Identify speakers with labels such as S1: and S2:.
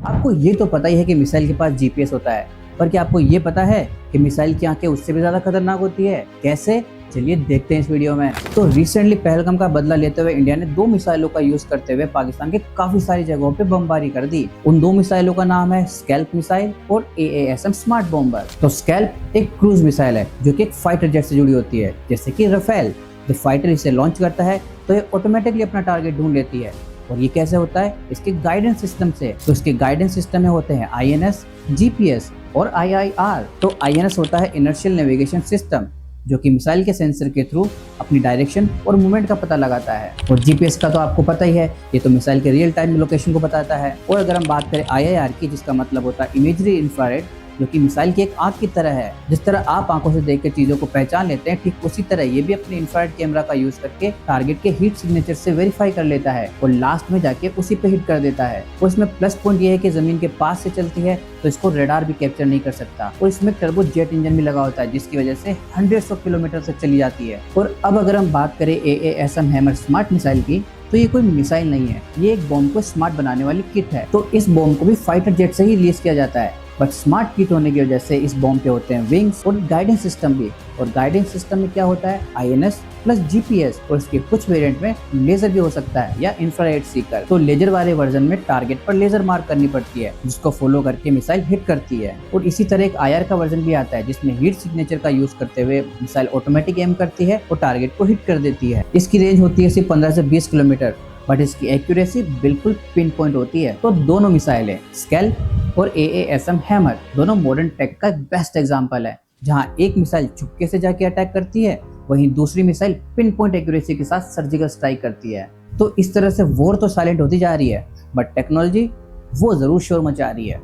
S1: आपको ये तो पता ही है कि मिसाइल के पास जीपीएस होता है, पर क्या आपको ये पता है कि मिसाइल की आंखें उससे भी ज्यादा खतरनाक होती है? कैसे? चलिए देखते हैं इस वीडियो में। तो रिसेंटली पहलगाम का बदला लेते हुए इंडिया ने 2 मिसाइलों का यूज करते हुए पाकिस्तान के काफी सारी जगहों पे बमबारी कर दी। उन 2 मिसाइलों का नाम है स्कैल्प मिसाइल और AASM स्मार्ट बॉम्बर। तो स्कैल्प एक क्रूज मिसाइल है जो कि एक फाइटर जेट से जुड़ी होती है, जैसे कि राफेल। जब फाइटर इसे लॉन्च करता है तो ये ऑटोमेटिकली अपना टारगेट ढूंढ लेती है। और ये कैसे होता है? इसके गाइडेंस सिस्टम से। तो इसके गाइडेंस सिस्टम में होते हैं INS, GPS और IIR। तो INS होता है इनर्शियल नेविगेशन सिस्टम, जो कि मिसाइल के सेंसर के थ्रू अपनी डायरेक्शन और मूवमेंट का पता लगाता है। और GPS का तो आपको पता ही है, ये तो मिसाइल के रियल टाइम लोकेशन को बताता है। और अगर हम बात करें IIR की, जिसका मतलब होता है इमेजरी इंफ्रारेड, जो कि मिसाइल की एक आंख की तरह है। जिस तरह आप आंखों से देखकर चीजों को पहचान लेते हैं, ठीक उसी तरह ये भी अपने इंफ्रारेड कैमरा का यूज करके टारगेट के हीट सिग्नेचर से वेरीफाई कर लेता है और लास्ट में जाके उसी पे हिट कर देता है। और इसमें प्लस पॉइंट ये है कि जमीन के पास से चलती है तो इसको रेडार भी कैप्चर नहीं कर सकता। और इसमें टर्बो जेट इंजन भी लगा होता है, जिसकी वजह से 100 किलोमीटर तक चली जाती है। और अब अगर हम बात करें AASM हैमर स्मार्ट मिसाइल की, तो ये कोई मिसाइल नहीं है, ये एक बॉम्ब को स्मार्ट बनाने वाली किट है। तो इस बॉम्ब को भी फाइटर जेट से ही रिलीज किया जाता है, बट स्मार्ट किट होने की वजह से इस बॉम्ब पे होते हैं विंग्स और गाइडेंस सिस्टम भी। और गाइडेंस सिस्टम में क्या होता है? INS plus GPS। और इसके कुछ वेरिएंट में लेजर भी हो सकता है या इंफ्रारेड सीकर। तो लेजर वाले वर्जन में टारगेट पर लेजर मार्क करनी पड़ती है, जिसको फॉलो करके मिसाइल हिट करती है। और इसी तरह एक IR का वर्जन भी आता है, जिसमें हीट सिग्नेचर का यूज करते हुए मिसाइल ऑटोमेटिक एम करती है और टारगेट को हिट कर देती है। इसकी रेंज होती है सिर्फ 15 से 20 किलोमीटर, बट इसकी एक्यूरेसी बिल्कुल पिन पॉइंट होती है। तो दोनों मिसाइलें स्कैल्प और AASM हैमर दोनों मॉडर्न टेक का बेस्ट एग्जांपल है, जहां एक मिसाइल चुपके से जाके अटैक करती है, वहीं दूसरी मिसाइल पिन पॉइंट एक्यूरेसी के साथ सर्जिकल स्ट्राइक करती है। तो इस तरह से वॉर तो साइलेंट होती जा रही है, बट टेक्नोलॉजी वो जरूर शोर मचा रही है।